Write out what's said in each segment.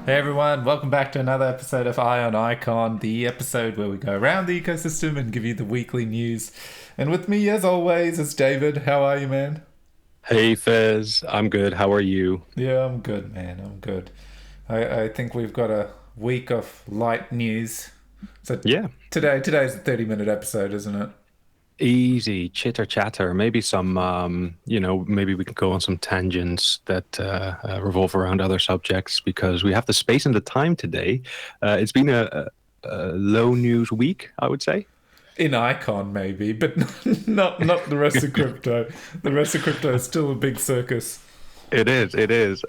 Hey everyone, welcome back to another episode of Eye on Icon, the episode where we go around the ecosystem and give you the weekly news. And with me, as always, is David. How are you, man? Hey Fez, I'm good. How are you? Yeah, I'm good, man. I'm good. I think we've got a week of light news. So Yeah, today's a 30-minute episode, isn't it? easy chitter chatter. Maybe some, maybe we can go on some tangents that revolve around other subjects because we have the space and the time today. It's been a low news week, I would say. In Icon, maybe, but not the rest of crypto. The rest of crypto is still a big circus. It is. It is. Do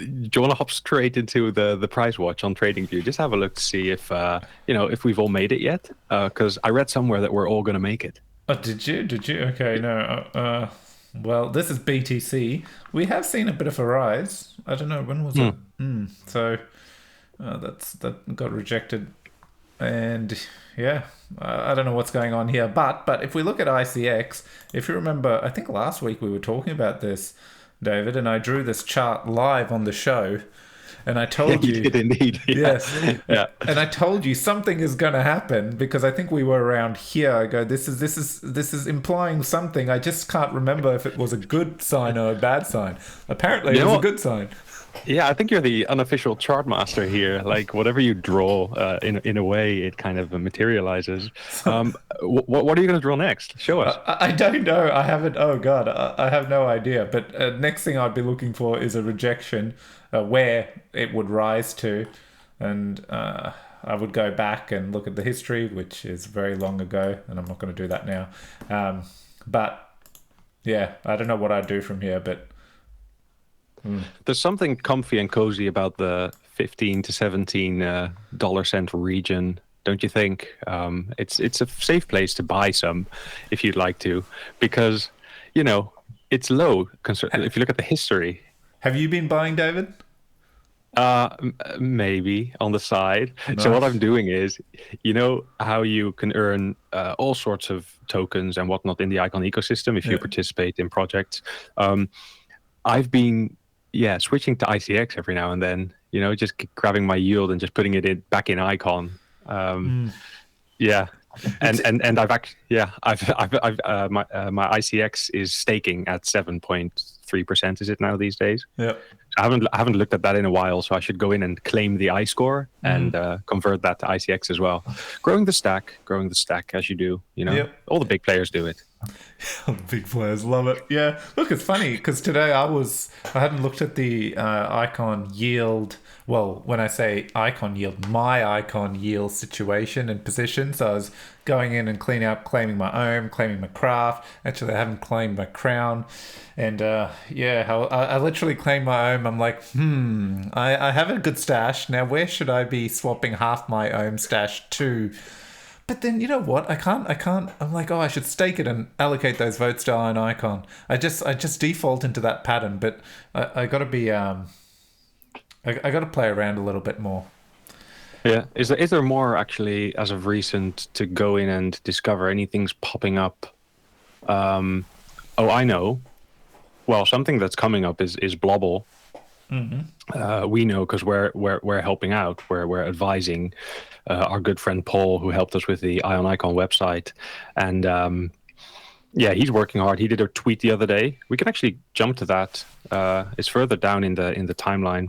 you want to hop straight into the price watch on TradingView? Just have a look to see if if we've all made it yet. Because I read somewhere that we're all going to make it. Oh, did you? Did you? Okay, no. Well, this is BTC. We have seen a bit of a rise. I don't know when was it. Hmm. So that got rejected, and yeah, I don't know what's going on here. But if we look at ICX, if you remember, I think last week we were talking about this, David, and I drew this chart live on the show. And I told You you, did indeed. Yeah. yes, Yeah. and I told you something is going to happen because I think we were around here. I go, this is implying something. I just can't remember if it was a good sign or a bad sign. Apparently, You it know was a what? good sign. Yeah, I think you're the unofficial chart master here. Like whatever you draw, in a way, it kind of materializes. What are you going to draw next? Show us. I don't know. I haven't. Oh God, I have no idea. But next thing I'd be looking for is a rejection, where it would rise to, and I would go back and look at the history, which is very long ago, and I'm not going to do that now. But yeah, I don't know what I'd do from here, but There's something comfy and cozy about the 15 to 17 dollar cent region, don't you think? It's a safe place to buy some if you'd like to, because you know it's low. If you look at the history, have you been buying, David? maybe on the side. So what I'm Nice. doing is, you know how you can earn all sorts of tokens and whatnot in the Icon ecosystem if you Yeah. participate in projects. Um, I've been, yeah, switching to ICX every now and then. Just grabbing my yield and just putting it in back in Icon. Um, Mm. yeah, It's and I've actually, yeah, I've my ICX is staking at 7.3%. Is it now these days? yeah. I haven't looked at that in a while, so I should go in and claim the I score and Mm. convert that to ICX as well. Growing the stack as you do. Yep. All the big players do it. Big players love it. Yeah. Look, it's funny because today I hadn't looked at the icon yield. Well, when I say icon yield, my icon yield situation and position. So I was going in and cleaning up, claiming my own, claiming my craft. Actually, I haven't claimed my crown. And yeah, I literally claimed my own. I'm like, I have a good stash. Now, where should I be swapping half my own stash to? But then you know what? I can't. I'm like, oh, I should stake it and allocate those votes to Iron Icon. I just default into that pattern, but I got to be I got to play around a little bit more. Yeah. Is there more actually as of recent to go in and discover anything's popping up? Oh, I know. Well, something that's coming up is Blobble. We know because we're helping out. We're advising our good friend Paul, who helped us with the Ion Icon website, and yeah, he's working hard. He did a tweet the other day. We can actually jump to that. It's further down in the timeline.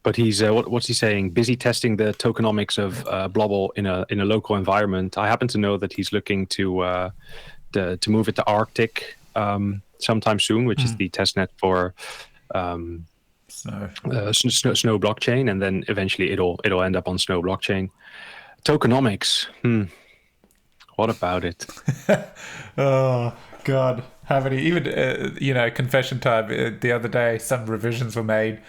But he's what's he saying? Busy testing the tokenomics of Blobble in a local environment. I happen to know that he's looking to move it to Arctic sometime soon, which is the testnet for So Snow blockchain, and then eventually it'll end up on Snow blockchain. Tokenomics. What about it? oh God, have any even confession time? The other day, some revisions were made,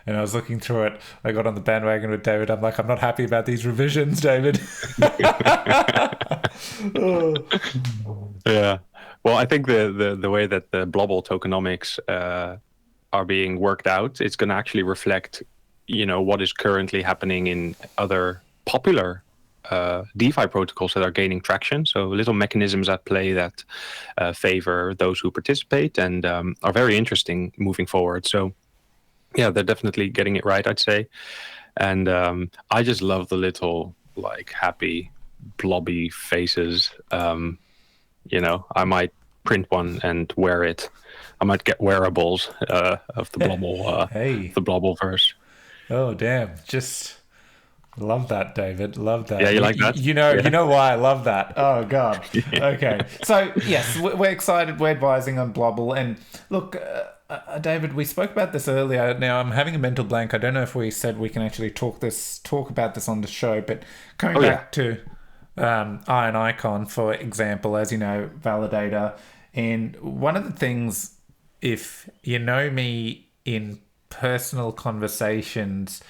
and I was looking through it. I got on the bandwagon with David. I'm like, I'm not happy about these revisions, David. Oh. Yeah. Well, I think the way that the Blobble tokenomics are being worked out, it's going to actually reflect, what is currently happening in other popular DeFi protocols that are gaining traction. So little mechanisms at play that favor those who participate and are very interesting moving forward. So Yeah, they're definitely getting it right, I'd say. And I just love the little like happy blobby faces. I might print one and wear it. I might get wearables of Hey, the Blobbleverse. oh damn, just love that, David. Love Yeah, that. you like that? You Yeah. know why I love that. Oh god. Okay. So yes, we're excited. We're advising on Blobble, and look, David, we spoke about this earlier. Now I'm having a mental blank. I don't know if we said we can actually talk about this on the show, but coming Oh yeah. back to Iron Icon, for example, as you know, Validator, and one of the things, if you know me in personal conversations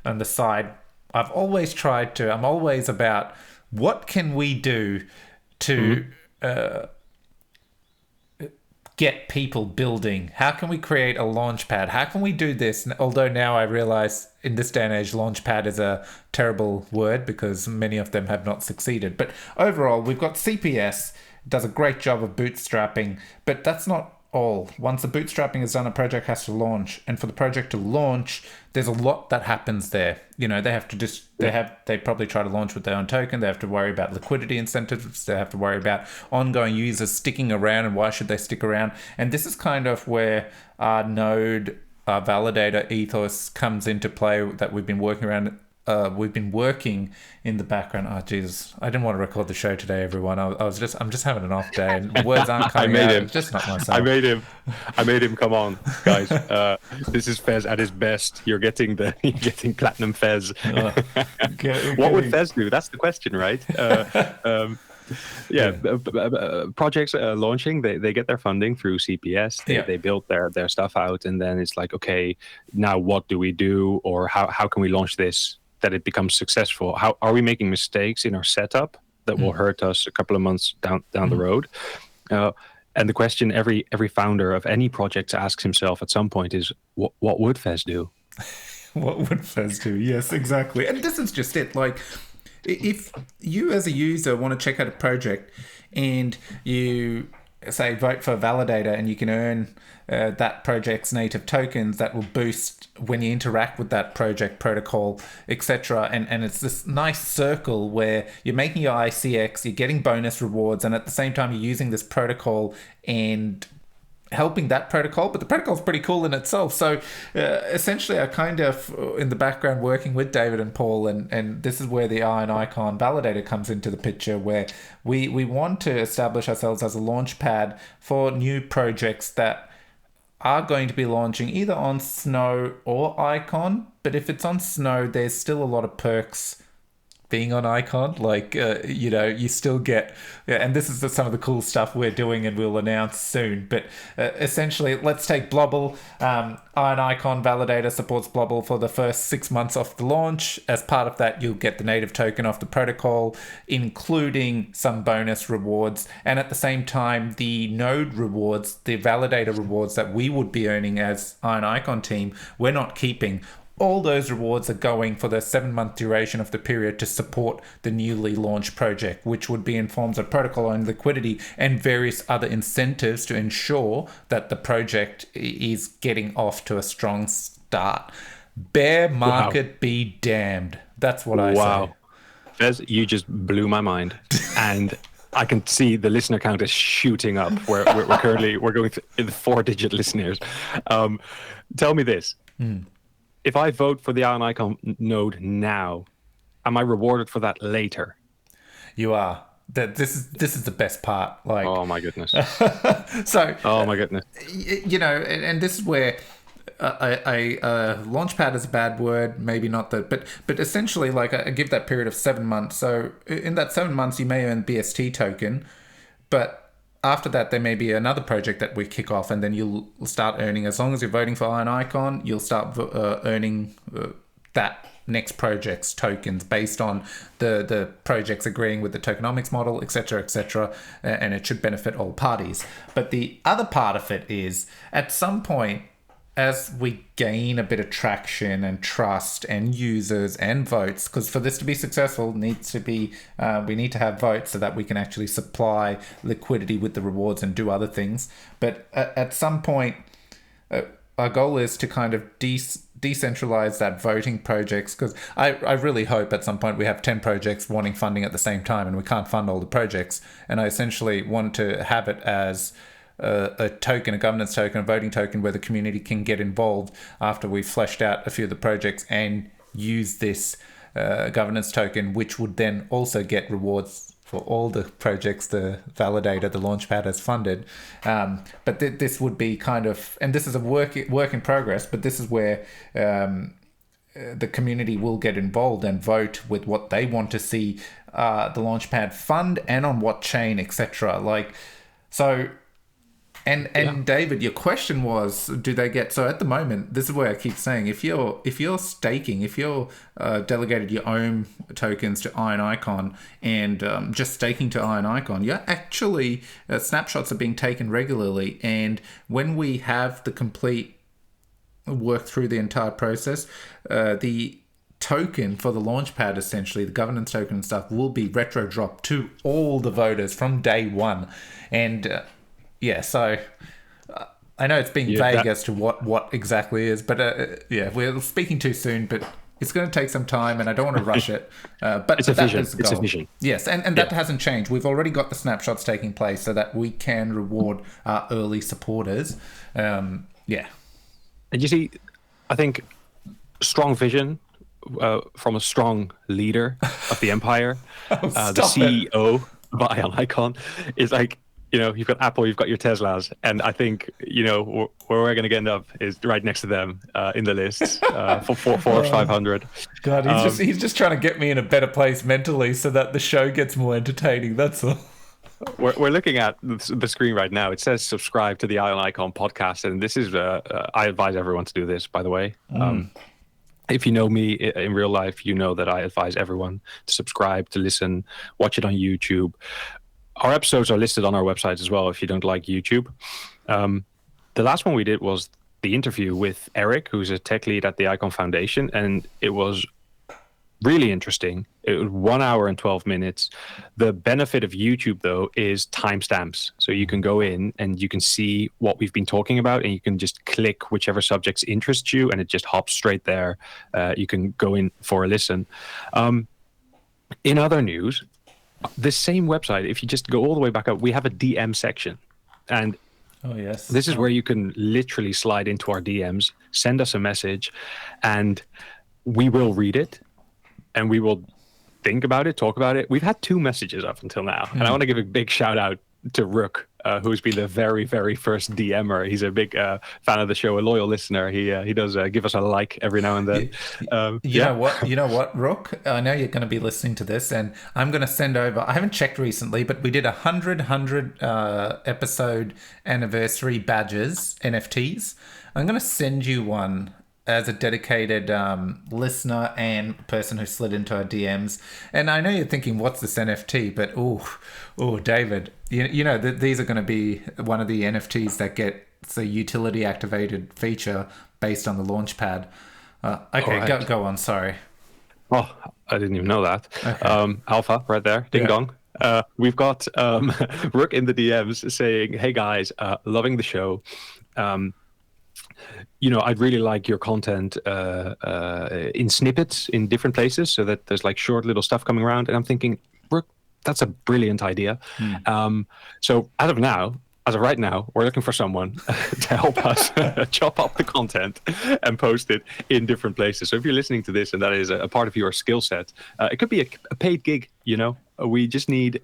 on the side, I'm always about what can we do to Hmm. get people building? How can we create a launchpad? How can we do this? Although now I realize in this day and age, launchpad is a terrible word because many of them have not succeeded. But overall, we've got CPS, does a great job of bootstrapping, but that's not all. Once the bootstrapping is done, a project has to launch. And for the project to launch, there's a lot that happens there. They have to they probably try to launch with their own token. They have to worry about liquidity incentives. They have to worry about ongoing users sticking around and why should they stick around. And this is kind of where our node, our validator ethos comes into play that we've been working around. We've been working in the background. Oh Jesus, I didn't want to record the show today, everyone. I'm just having an off day, and the words aren't I coming made out. him. It's just not I myself. made him. I made him come on, guys. This is Fez at his best. You're getting platinum Fez. What would Fez do? That's the question, right? Yeah, projects launching, they get their funding through CPS. They build their stuff out, and then it's like, okay, now what do we do, or how can we launch this that it becomes successful? How are we making mistakes in our setup that will hurt us a couple of months down the road? And the question every founder of any project asks himself at some point is, what would Fez do? What would Fez do? Yes, exactly. And this is just it. Like, if you as a user want to check out a project and you say vote for a validator and you can earn that project's native tokens that will boost when you interact with that project protocol, etc. And it's this nice circle where you're making your ICX, you're getting bonus rewards, and at the same time you're using this protocol and helping that protocol, but the protocol is pretty cool in itself. So essentially I kind of in the background working with David and Paul, and this is where the Iron Icon validator comes into the picture, where we want to establish ourselves as a launch pad for new projects that are going to be launching either on Snow or Icon. But if it's on Snow, there's still a lot of perks being on Icon. Like, you still get, and this is some of the cool stuff we're doing and we'll announce soon. But essentially, let's take Blobble. Iron Icon Validator supports Blobble for the first 6 months of the launch. As part of that, you'll get the native token off the protocol, including some bonus rewards. And at the same time, the node rewards, the validator rewards that we would be earning as Iron Icon team, we're not keeping. All those rewards are going for the 7-month duration of the period to support the newly launched project, which would be in forms of protocol-owned liquidity and various other incentives to ensure that the project is getting off to a strong start. Bear market be damned. That's what I say. Fez, you just blew my mind. And I can see the listener count is shooting up. We're currently going in the 4-digit listeners. Tell me this. If I vote for the Iron Icon node now, am I rewarded for that later? You are. This is the best part. Like, oh my goodness. So, oh my goodness. And this is where launchpad is a bad word, maybe not that, but essentially, like, I give that period of 7 months. So in that 7 months, you may earn BST token, but after that, there may be another project that we kick off, and then you'll start earning. As long as you're voting for Iron Icon, you'll start earning that next project's tokens based on the projects agreeing with the tokenomics model, etc., and it should benefit all parties. But the other part of it is, at some point, as we gain a bit of traction and trust and users and votes, because for this to be successful, we need to have votes so that we can actually supply liquidity with the rewards and do other things. But at some point, our goal is to kind of decentralize that voting projects, because I really hope at some point we have 10 projects wanting funding at the same time and we can't fund all the projects. And I essentially want to have it as a token, a governance token, a voting token where the community can get involved after we've fleshed out a few of the projects and use this governance token, which would then also get rewards for all the projects the Validator, the Launchpad has funded. But this would be kind of, and this is a work in progress, but this is where the community will get involved and vote with what they want to see the Launchpad fund and on what chain, etc. Like, so... And David, your question was, do they get... So at the moment, this is where I keep saying, if you're staking, if you're delegated your own tokens to Iron Icon and just staking to Iron Icon, you're actually... snapshots are being taken regularly. And when we have the complete work through the entire process, the token for the Launchpad, essentially, the governance token and stuff, will be retro dropped to all the voters from day one. And... yeah, so I know it's being vague as to what exactly is, but we're speaking too soon, but it's going to take some time and I don't want to rush it. But it's a vision. It's a vision. Yes, and that hasn't changed. We've already got the snapshots taking place so that we can reward our early supporters. And you see, I think strong vision from a strong leader of the empire, the CEO of Ion Icon, is like... You know, you've got Apple, you've got your Teslas, and I think, you know, where we're going to end up is right next to them in the list for Forbes 500. God, he's just trying to get me in a better place mentally so that the show gets more entertaining. That's all. We're looking at the screen right now. It says subscribe to the Ion Icon podcast, and this is I advise everyone to do this, by the way. If you know me in real life, you know that I advise everyone to subscribe, to listen, watch it on YouTube. Our episodes are listed on our website as well if you don't like YouTube. The last one we did was the interview with Eric, who's a tech lead at the Icon Foundation, and it was really interesting. It was 1 hour and 12 minutes. The benefit of YouTube, though, is timestamps. So you can go in and you can see what we've been talking about, and you can just click whichever subjects interest you, and it just hops straight there. You can go in for a listen. In other news, the same website, if you just go all the way back up, we have a DM section. And this is where you can literally slide into our DMs, send us a message, and we will read it, and we will think about it, talk about it. We've had 2 messages up until now, and I want to give a big shout out to Rook, who's been the very, very first DMer. He's a big fan of the show, a loyal listener. He does give us a like every now and then. You know what, Rook? I know you're going to be listening to this, and I'm going to send over. I haven't checked recently, but we did 100 episode anniversary badges, NFTs. I'm going to send you one as a dedicated listener and person who slid into our DMs. And I know you're thinking, what's this NFT? But oh, David, you know these are going to be one of the NFTs that get the utility activated feature based on the Launchpad. Okay, right. Go on. Sorry. Oh, I didn't even know that. Okay. Alpha right there. Ding dong. We've got Rook in the DMs saying, "Hey guys, loving the show. You know, I'd really like your content in snippets in different places so that there's like short little stuff coming around." And I'm thinking, Rook, that's a brilliant idea. So as of right now, we're looking for someone to help us chop up the content and post it in different places. So if you're listening to this and that is a part of your skill set, it could be a paid gig, you know. We just need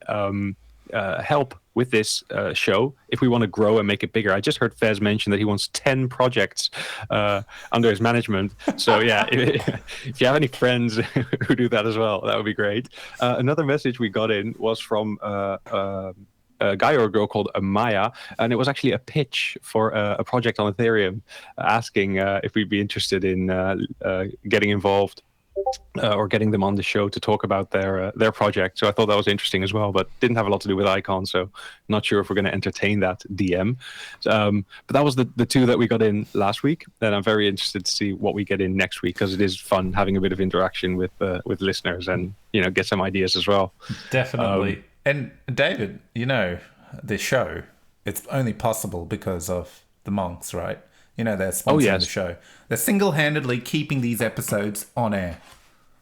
help with this show if we want to grow and make it bigger. I just heard Fez mention that he wants 10 projects under his management. So yeah, if you have any friends who do that as well, that would be great. Another message we got in was from a guy or a girl called Maya, and it was actually a pitch for a project on Ethereum, asking if we'd be interested in getting involved or getting them on the show to talk about their project. So I thought that was interesting as well, but didn't have a lot to do with Icon, so not sure if we're going to entertain that DM. But that was the 2 that we got in last week, and I'm very interested to see what we get in next week, because it is fun having a bit of interaction with listeners and, you know, get some ideas as well. Definitely. And David, you know, the show, it's only possible because of the monks, right? You know, they're Oh sponsoring the yes. show. They're single-handedly keeping these episodes on air.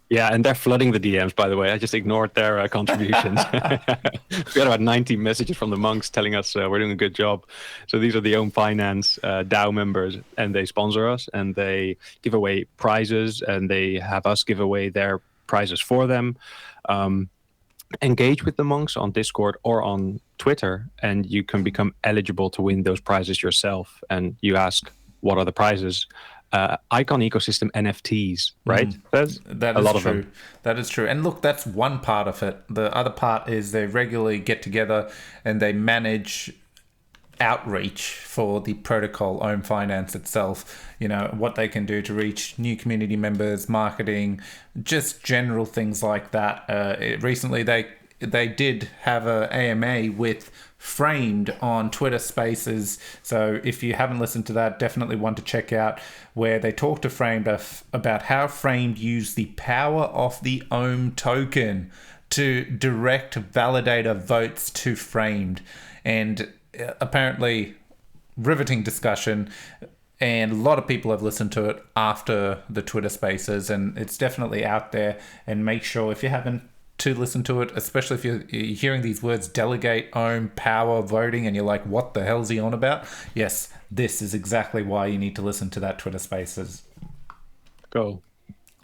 Yeah, and they're flooding the DMs, by the way. I just ignored their contributions. We had about 90 messages from the monks telling us we're doing a good job. So these are the Omm Finance DAO members, and they sponsor us, and they give away prizes, and they have us give away their prizes for them. Engage with the monks on Discord or on Twitter, and you can become eligible to win those prizes yourself. And you ask, what are the prizes? Icon ecosystem NFTs, right? There's That a is lot of true. them. That is true. And look, that's one part of it. The other part is they regularly get together and they manage outreach for the protocol Omm Finance itself. You know, what they can do to reach new community members, marketing, just general things like that. Recently, they did have a AMA with Framed on Twitter Spaces. So if you haven't listened to that, definitely want to check out where they talked to Framed about how Framed used the power of the Omm token to direct validator votes to Framed. And apparently riveting discussion, and a lot of people have listened to it after the Twitter Spaces, and it's definitely out there. And make sure, if you haven't, to listen to it, especially if you're hearing these words, delegate, Omm, power, voting, and you're like, what the hell's he on about? Yes, this is exactly why you need to listen to that Twitter Spaces. Go.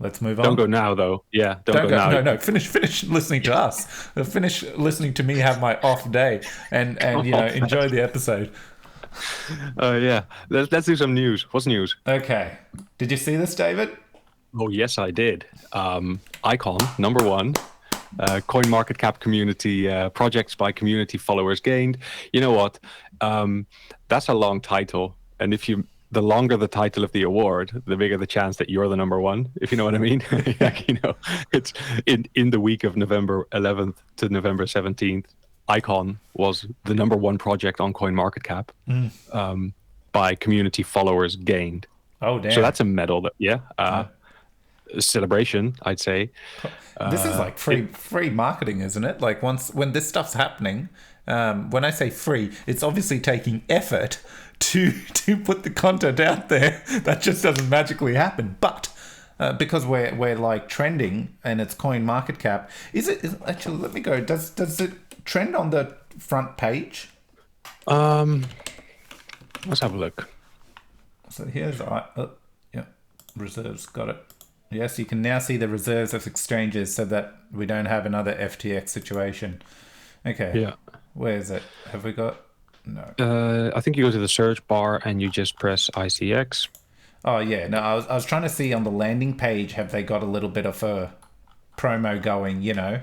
Let's move on. Don't go now, though. Yeah, don't go now. No. Finish listening to us. Finish listening to me have my off day, and you know, enjoy the episode. Yeah, let's do some news. What's news? Okay. Did you see this, David? Oh, yes, I did. Icon, number one. CoinMarketCap community projects by community followers gained. You know what? That's a long title, and the longer the title of the award, the bigger the chance that you're the number one. If you know what I mean. Like, you know, it's in the week of November 11th to November 17th. Icon was the number one project on CoinMarketCap by community followers gained. Oh, damn. So that's a medal. Celebration, I'd say. This is like free marketing, isn't it? Like, when this stuff's happening, when I say free, it's obviously taking effort to put the content out there. That just doesn't magically happen. But because we're like trending and it's CoinMarketCap, actually, let me go. Does it trend on the front page? Let's have a look. So here's reserves, got it. Yes, you can now see the reserves of exchanges so that we don't have another FTX situation. Okay. Yeah. Where is it? Have we got? No. I think you go to the search bar and you just press ICX. Oh, yeah. No, I was trying to see on the landing page, have they got a little bit of a promo going, you know?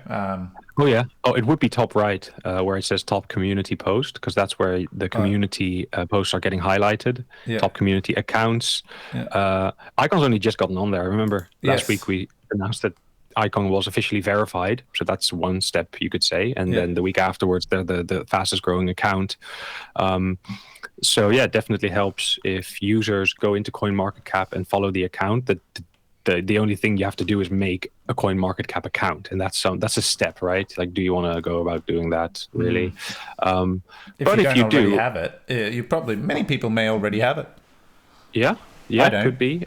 Oh, yeah. Oh, it would be top right where it says top community post, because that's where the community posts are getting highlighted. Yeah. Top community accounts. Yeah. Icon's only just gotten on there. I remember last week we announced that Icon was officially verified. So that's one step, you could say. And then the week afterwards, they're the fastest growing account. So, yeah, it definitely helps if users go into CoinMarketCap and follow the account. The only thing you have to do is make a CoinMarketCap account, and that's a step, right? Like, do you want to go about doing that, really? If you do have it, you probably, many people may already have it. Yeah, it could be.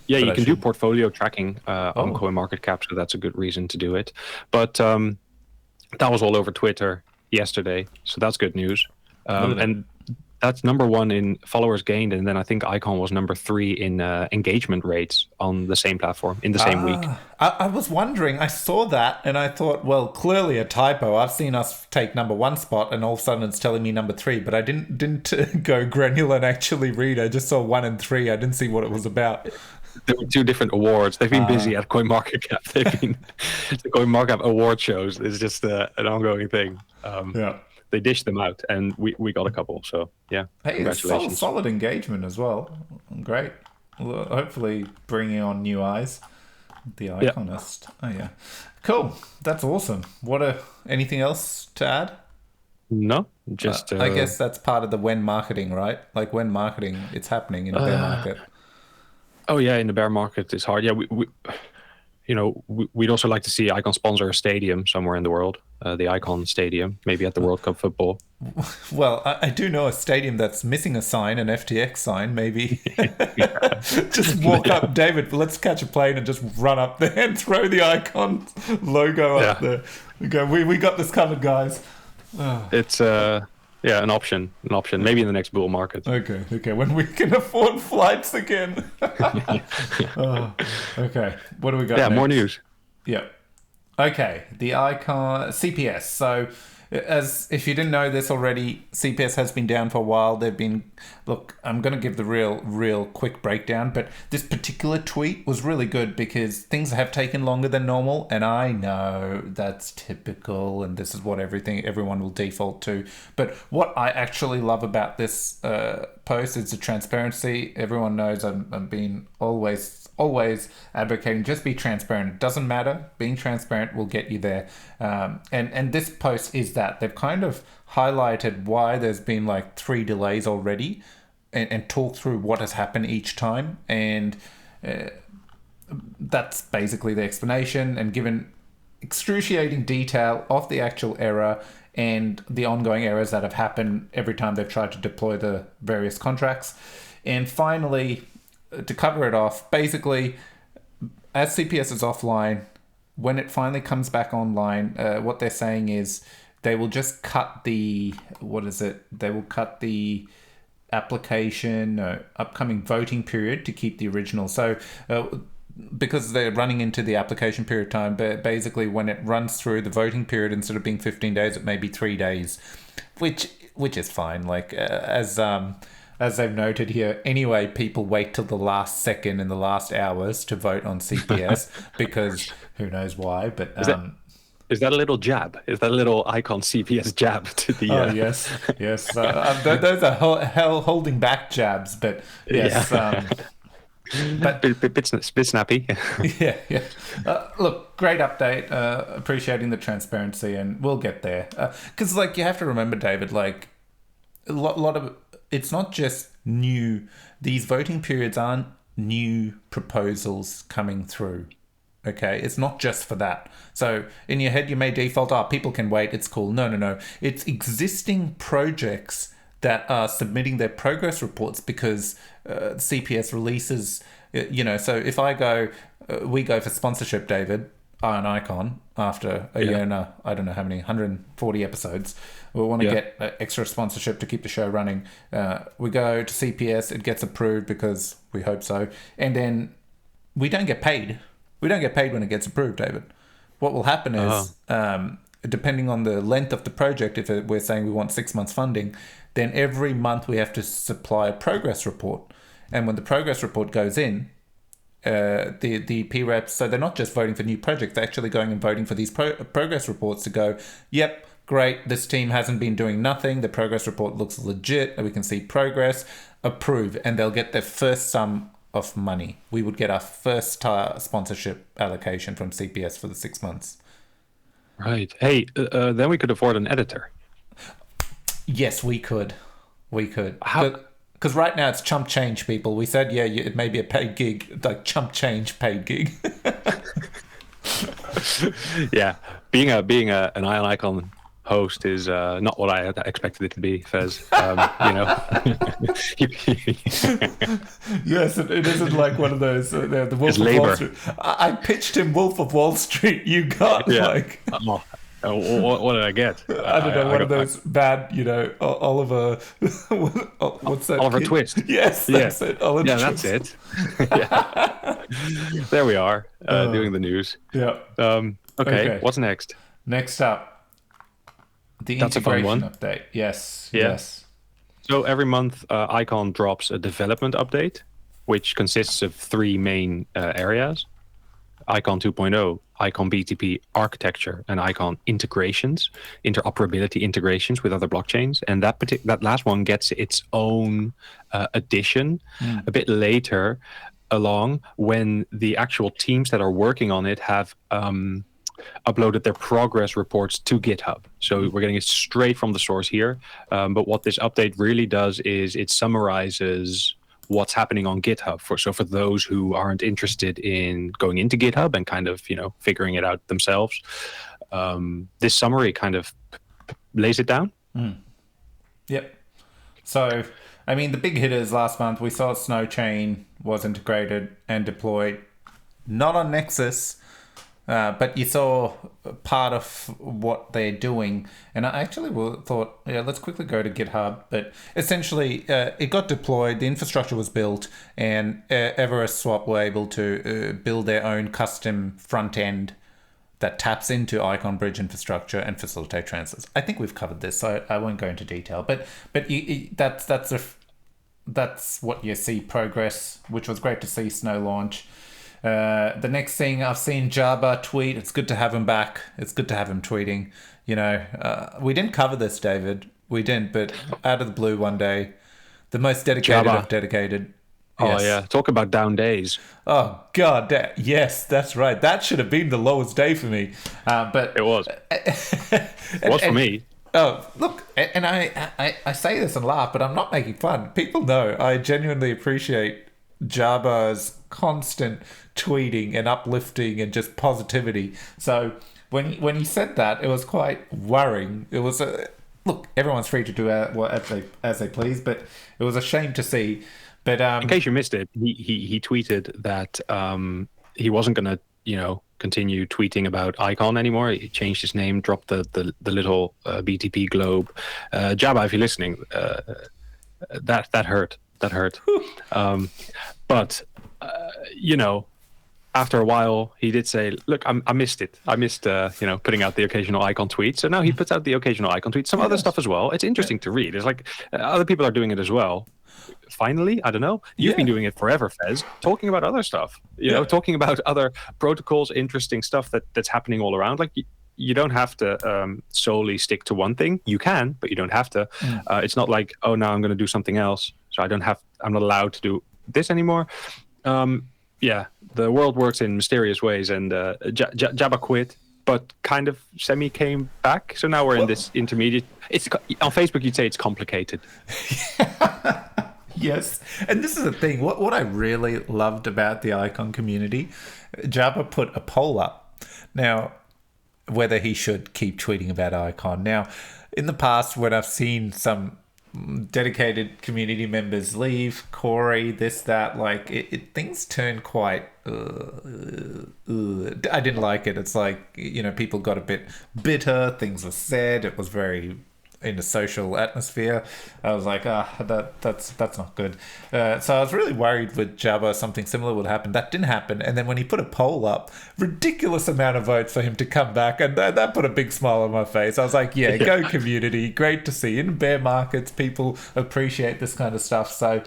You can do portfolio tracking on CoinMarketCap, so that's a good reason to do it. But that was all over Twitter yesterday, so that's good news. And that's number one in followers gained, and then I think Icon was number 3 in engagement rates on the same platform in the same week. I was wondering, I saw that, and I thought, well, clearly a typo. I've seen us take number 1 spot, and all of a sudden it's telling me number 3, but I didn't go granular and actually read. I just saw 1 and 3. I didn't see what it was about. There were 2 different awards. They've been busy at CoinMarketCap. The CoinMarketCap award shows is just an ongoing thing. They dished them out, and we got a couple. So yeah, hey, congratulations! Solid engagement as well. Great. Hopefully, bringing on new eyes. The Iconist. Yeah. Oh yeah, cool. That's awesome. Anything else to add? No, just. I guess that's part of the when marketing, right? Like when marketing, it's happening in a bear market. Oh yeah, in the bear market, it's hard. Yeah, we'd also like to see Icon sponsor a stadium somewhere in the world. The Icon Stadium, maybe at the World Cup football. Well, I do know a stadium that's missing a sign, an FTX sign, maybe. Just walk up, David, let's catch a plane and just run up there and throw the icon logo up there. We go, we got this covered, guys. It's an option. Maybe in the next bull market. Okay. When we can afford flights again. Okay. What do we got next? More news. Yeah. Okay. The icon CPS. So, as if you didn't know this already, CPS has been down for a while. Look, I'm going to give the real quick breakdown, but this particular tweet was really good because things have taken longer than normal, and I know that's typical, and this is what everyone will default to. But what I actually love about this post is the transparency. Everyone knows I'm being always advocating just be transparent. It doesn't matter. Being transparent will get you there. And this post is that they've kind of highlighted why there's been like 3 delays already, and talk through what has happened each time. And that's basically the explanation, and given excruciating detail of the actual error and the ongoing errors that have happened every time they've tried to deploy the various contracts. And finally, to cover it off, basically, as CPS is offline, when it finally comes back online, what they're saying is they will just cut the application upcoming voting period to keep the original. So because they're running into the application period time, but basically when it runs through the voting period, instead of being 15 days, it may be 3 days, which is fine. Like as they've noted here, anyway, people wait till the last second in the last hours to vote on CPS because who knows why. But is that a little jab? Is that a little icon CPS jab to the? Oh yes. Those are holding back jabs, but yes. Yeah. But bit snappy. Yeah. Look, great update. Appreciating the transparency, and we'll get there. Because you have to remember, David, a lot of. It's not just new. These voting periods aren't new proposals coming through. Okay, it's not just for that. So in your head, you may default, people can wait. It's cool. No. It's existing projects that are submitting their progress reports because CPS releases. So if we go for sponsorship, David, an icon after a year and I don't know how many 140 episodes. We want to get extra sponsorship to keep the show running. We go to CPS, it gets approved because we hope so, and then we don't get paid. We don't get paid when it gets approved, David. What will happen is, depending on the length of the project, if we're saying we want 6 months funding, then every month we have to supply a progress report, and when the progress report goes in, the P-reps, so they're not just voting for new projects, they're actually going and voting for these progress reports to go, yep, great, this team hasn't been doing nothing, the progress report looks legit, we can see progress, approve, and they'll get their first sum of money. We would get our first sponsorship allocation from CPS for the 6 months. Right. Hey, then we could afford an editor. Yes, we could. How? Because right now it's chump change, people. We said, it may be a paid gig, like chump change paid gig. Yeah, being an Ion Icon host is not what I expected it to be, Fez. Yes, it isn't like one of those. The Wolf of Wall Street. I pitched him Wolf of Wall Street. You got what did I get? I don't know. One of those bad, Oliver. What's that? Oliver kid? Twist. Yes, that's it. Oliver Twist. That's it. Yeah. There we are, doing the news. Yeah. Okay. What's next? Next up, the integration update. Yes. So every month, Icon drops a development update, which consists of 3 main areas: Icon 2.0, Icon BTP architecture, and Icon integrations, interoperability integrations with other blockchains. And that last one gets its own addition a bit later along, when the actual teams that are working on it have uploaded their progress reports to GitHub. So we're getting it straight from the source here. But what this update really does is it summarizes what's happening on GitHub for those who aren't interested in going into GitHub and kind of figuring it out themselves. This summary kind of lays it down. Yep. So, I mean, the big hitters last month, we saw Snowchain was integrated and deployed, not on Nexus, but you saw part of what they're doing. And I actually thought, yeah, let's quickly go to GitHub. But essentially, it got deployed, the infrastructure was built, and EverSwap were able to build their own custom front end that taps into Icon Bridge infrastructure and facilitate transfers. I think we've covered this, so I won't go into detail. But that's what you see progress, which was great to see Snow launch. The next thing, I've seen Jabba tweet. It's good to have him back. It's good to have him tweeting. You know, we didn't cover this, David. We didn't, but out of the blue one day, the most dedicated Jabba. of dedicated. Oh yeah, talk about down days. Oh God, yes, that's right. That should have been the lowest day for me, but It was. It was for me. Oh, look, and I say this and laugh, but I'm not making fun. People know I genuinely appreciate Jabba's constant tweeting and uplifting and just positivity. So when he said that, it was quite worrying. It was look, everyone's free to do as they please, but it was a shame to see. But in case you missed it, he tweeted that he wasn't going to continue tweeting about Icon anymore. He changed his name, dropped the little BTP globe. Jabba, if you're listening, that hurt. That hurt. But after a while, he did say, "Look, I missed it. I missed putting out the occasional Icon tweet." So now he puts out the occasional Icon tweet. Some other stuff as well. It's interesting to read. It's like other people are doing it as well. Finally, I don't know. You've been doing it forever, Fez. Talking about other stuff. You know, talking about other protocols, interesting stuff that's happening all around. Like you don't have to solely stick to one thing. You can, but you don't have to. It's not like, oh, now I'm going to do something else. So I'm not allowed to do this anymore. The world works in mysterious ways, and Jabba quit, but kind of semi came back. So now we're in this intermediate. It's on Facebook. You'd say it's complicated. Yes, and this is the thing. What I really loved about the Icon community, Jabba put a poll up. Now, whether he should keep tweeting about Icon. Now, in the past, when I've seen some dedicated community members leave, Corey, this, that, like things turn quite. I didn't like it. It's like people got a bit bitter. Things were said. It was very in a social atmosphere. I was like, that's not good. So I was really worried with Jabba something similar would happen. That didn't happen. And then when he put a poll up, ridiculous amount of votes for him to come back, and that put a big smile on my face. I was like, go community. Great to see. In bear markets, people appreciate this kind of stuff. So,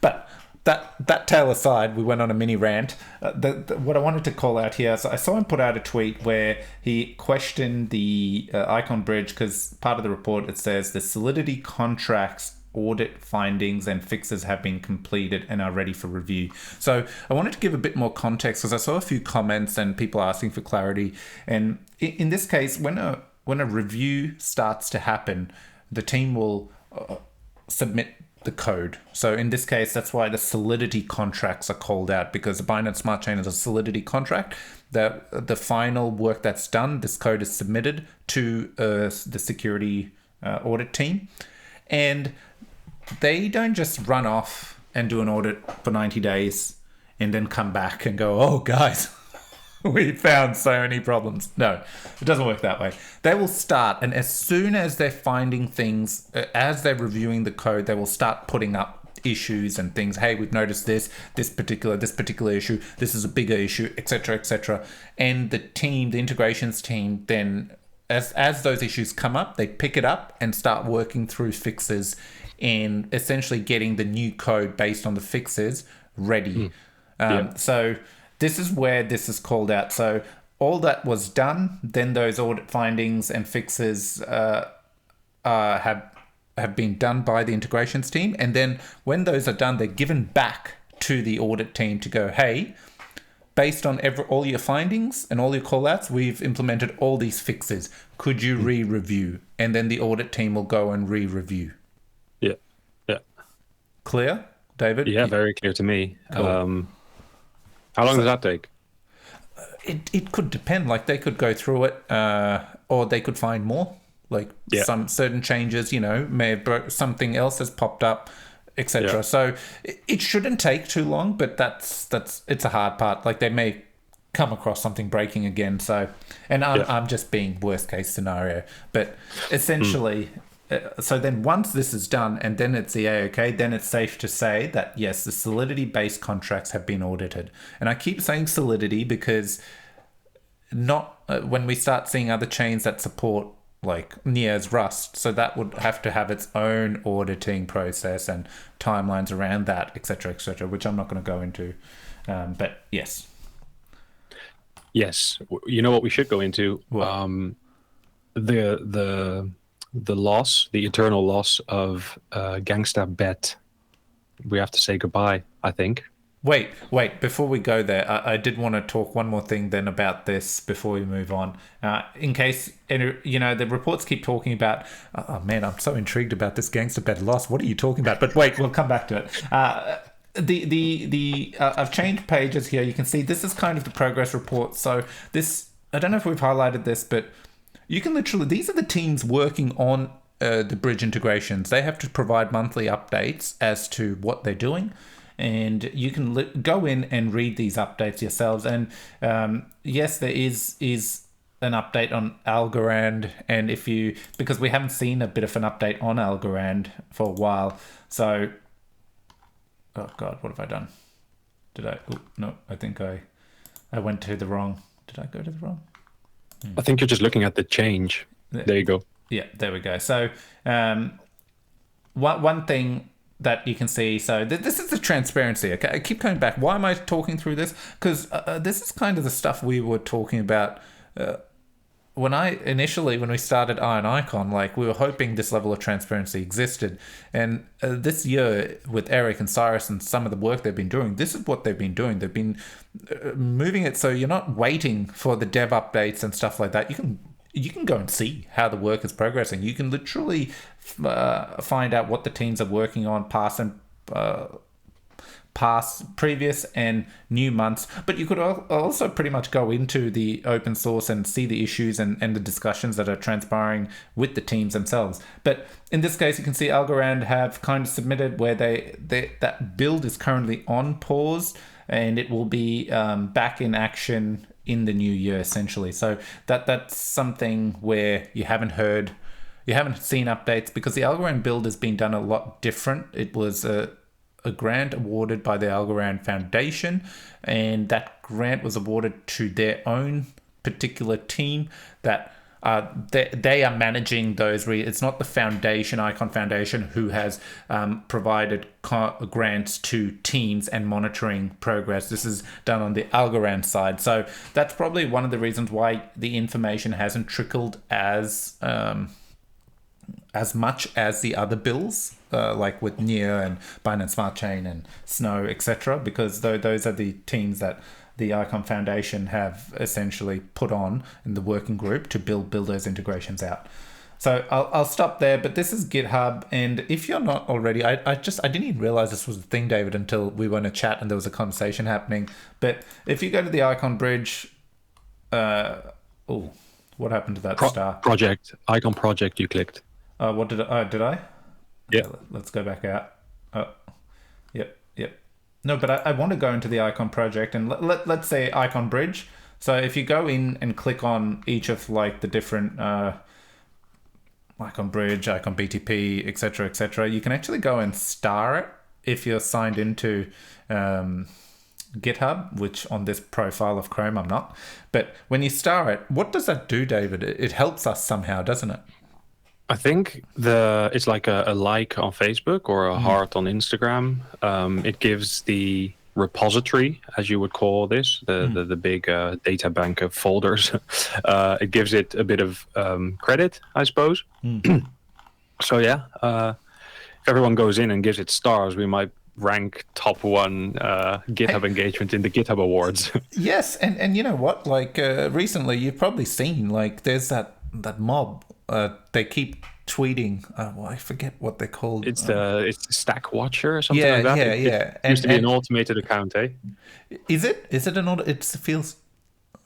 but that tale aside, we went on a mini rant. What I wanted to call out here, so I saw him put out a tweet where he questioned the Icon Bridge, because part of the report, it says the Solidity contracts audit findings and fixes have been completed and are ready for review. So I wanted to give a bit more context, because I saw a few comments and people asking for clarity. And in this case, when a review starts to happen, the team will submit the code. So in this case, that's why the Solidity contracts are called out, because the Binance Smart Chain is a Solidity contract. The final work that's done, this code is submitted to the security audit team, and they don't just run off and do an audit for 90 days and then come back and go, oh guys, we found so many problems. No, it doesn't work that way. They will start, and as soon as they're finding things, as they're reviewing the code, they will start putting up issues and things. Hey, we've noticed this particular issue. This is a bigger issue, etc., etc. And the integrations team, then as those issues come up, they pick it up and start working through fixes and essentially getting the new code based on the fixes ready. So this is where this is called out. So all that was done, then those audit findings and fixes have been done by the integrations team. And then when those are done, they're given back to the audit team to go, hey, based on all your findings and all your callouts, we've implemented all these fixes. Could you re-review? And then the audit team will go and re-review. Yeah. Clear, David? Yeah, very clear to me. Cool. How long does that take? It could depend. Like they could go through it, or they could find more. like Yeah. some certain changes, may have something else has popped up, etc. Yeah. So it shouldn't take too long, but that's it's a hard part. Like they may come across something breaking again. So, and I'm just being worst case scenario, but essentially. So then once this is done and then it's the AOK, then it's safe to say that, yes, the Solidity-based contracts have been audited. And I keep saying Solidity because not when we start seeing other chains that support like Near's Rust, so that would have to have its own auditing process and timelines around that, etc., which I'm not going to go into. But yes. Yes. You know what we should go into? What? The loss, the eternal loss of GangstaVerse. We have to say goodbye, I think. Wait, before we go there, I did want to talk one more thing then about this before we move on. In case, the reports keep talking about, oh man, I'm so intrigued about this GangstaVerse loss. What are you talking about? But wait, we'll come back to it. I've changed pages here. You can see this is kind of the progress report. So this, I don't know if we've highlighted this, but you can literally, these are the teams working on the bridge integrations. They have to provide monthly updates as to what they're doing. And you can go in and read these updates yourselves. And yes, there is an update on Algorand. And because we haven't seen a bit of an update on Algorand for a while. So, oh God, what have I done? No, I think I went to the wrong. Did I go to the wrong? I think you're just looking at the change. There you go. Yeah, there we go. So one thing that you can see, so this is the transparency. Okay, I keep coming back. Why am I talking through this? Because this is kind of the stuff we were talking about when we started Iron Icon. Like we were hoping this level of transparency existed, and this year with Eric and Cyrus and some of the work they've been doing, this is what they've been doing. They've been moving it so you're not waiting for the dev updates and stuff like that. You can go and see how the work is progressing. You can literally find out what the teams are working on, past, previous, and new months. But you could also pretty much go into the open source and see the issues and the discussions that are transpiring with the teams themselves. But in this case, you can see Algorand have kind of submitted where that build is currently on pause, and it will be back in action in the new year, essentially. So that's something where you haven't seen updates, because the Algorand build has been done a lot different. It was a grant awarded by the Algorand Foundation, and that grant was awarded to their own particular team that they are managing those. It's not the foundation, Icon Foundation, who has provided grants to teams and monitoring progress. This is done on the Algorand side. So that's probably one of the reasons why the information hasn't trickled as much as the other bills, like with Near and Binance Smart Chain and Snow, etc., because those are the teams that the Icon Foundation have essentially put on in the working group to build those integrations out. So I'll stop there, but this is GitHub, and if you're not already, I didn't even realize this was a thing, David, until we were in a chat and there was a conversation happening. But if you go to the Icon Bridge, what happened to that star? Icon project you clicked. What did I? Yeah. Okay, let's go back out. Yep. No, but I want to go into the Icon project, and let's say Icon Bridge. So if you go in and click on each of like the different Icon Bridge, Icon BTP, etc., you can actually go and star it if you're signed into GitHub, which on this profile of Chrome I'm not. But when you star it, what does that do, David? It helps us somehow, doesn't it? I think it's like a like on Facebook or a heart on Instagram. It gives the repository, as you would call this, the big data bank of folders. It gives it a bit of credit, I suppose. So yeah, if everyone goes in and gives it stars, we might rank top one GitHub engagement in the GitHub Awards. Yes, and you know what? Like recently, you've probably seen like there's that mob. They keep tweeting. I forget what they're called. It's Stack Watcher or something like that. Yeah. It used to be an automated account, eh? Is it? Is it an auto? It feels.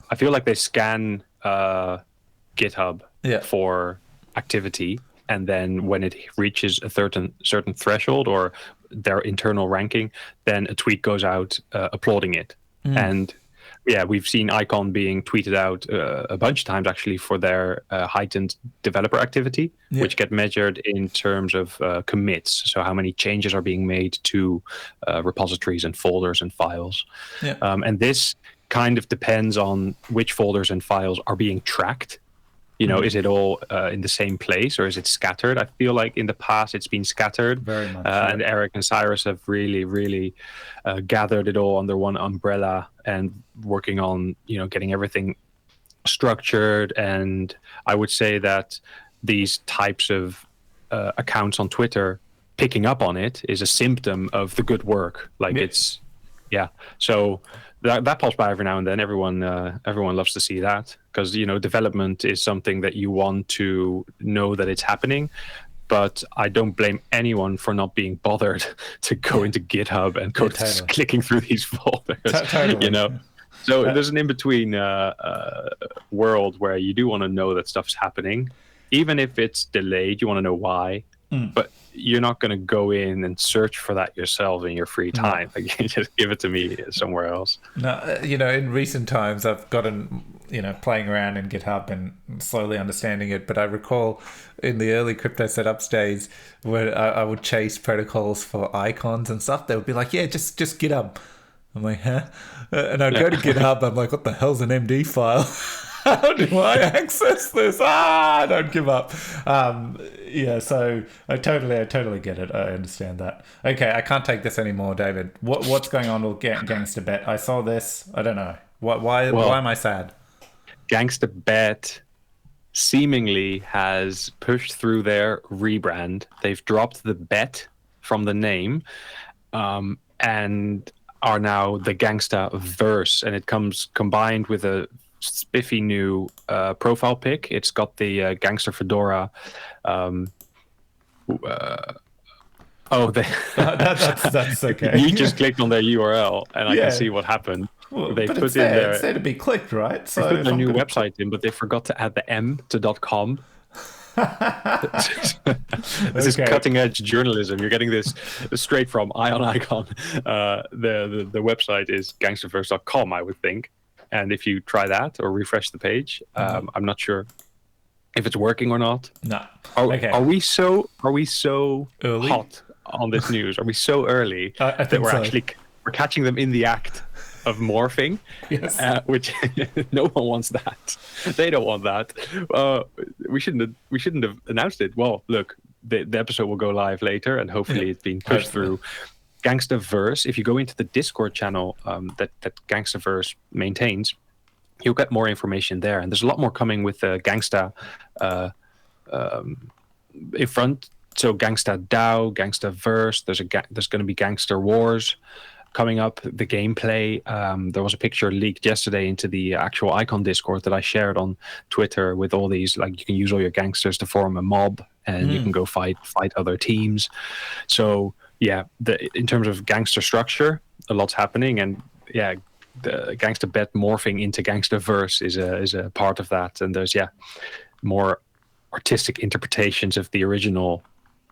I feel like they scan GitHub for activity, and then when it reaches a certain threshold or their internal ranking, then a tweet goes out applauding it. And yeah, we've seen Icon being tweeted out a bunch of times actually for their heightened developer activity, which get measured in terms of commits. So how many changes are being made to repositories and folders and files. And this kind of depends on which folders and files are being tracked. Is it all in the same place or is it scattered? I feel like in the past it's been scattered. Very much. And Eric and Cyrus have really, really gathered it all under one umbrella and working on, getting everything structured. And I would say that these types of accounts on Twitter picking up on it is a symptom of the good work. So that pops by every now and then. Everyone loves to see that because development is something that you want to know that it's happening. But I don't blame anyone for not being bothered to go into GitHub and go clicking through these folders. Totally. So there's an in-between world where you do want to know that stuff's happening, even if it's delayed. You want to know why. But you're not going to go in and search for that yourself in your free time. Like, you just give it to me somewhere else. No, in recent times, I've gotten, playing around in GitHub and slowly understanding it. But I recall in the early crypto setups days where I would chase protocols for icons and stuff. They would be like, yeah, just GitHub. I'm like, huh? And I'd go to GitHub. I'm like, what the hell's an MD file? How do I access this? Don't give up. So I totally get it. I understand that. Okay, I can't take this anymore, David. What's going on with GangstaBet? I saw this. I don't know. Why am I sad? GangstaBet seemingly has pushed through their rebrand. They've dropped the bet from the name, and are now the GangstaVerse, and it comes combined with a spiffy new profile pic. It's got the gangster fedora. That's okay. You just clicked on their URL, and I can see what happened. Well, they put in there. It's there to be clicked, right? So they put their new website in, but they forgot to add the M to .com. This is cutting edge journalism. You're getting this straight from Ion Icon. The website is gangstaverse.com, I would think. And if you try that or refresh the page, I'm not sure if it's working or not. No. Are we so early? Hot on this news? Are we so early that we're catching them in the act of morphing? Yes. Which no one wants that. They don't want that. We shouldn't have announced it. Well, look, the episode will go live later, and hopefully it's been pushed through. GangstaVerse, if you go into the Discord channel that GangstaVerse maintains, you'll get more information there. And there's a lot more coming with Gangsta in front. So Gangsta DAO, GangstaVerse, there's going to be Gangster Wars coming up, the gameplay. There was a picture leaked yesterday into the actual Icon Discord that I shared on Twitter with all these, like you can use all your gangsters to form a mob and you can go fight other teams. So yeah, in terms of gangster structure, a lot's happening, and yeah, the GangstaBet morphing into GangstaVerse is a part of that. And there's more artistic interpretations of the original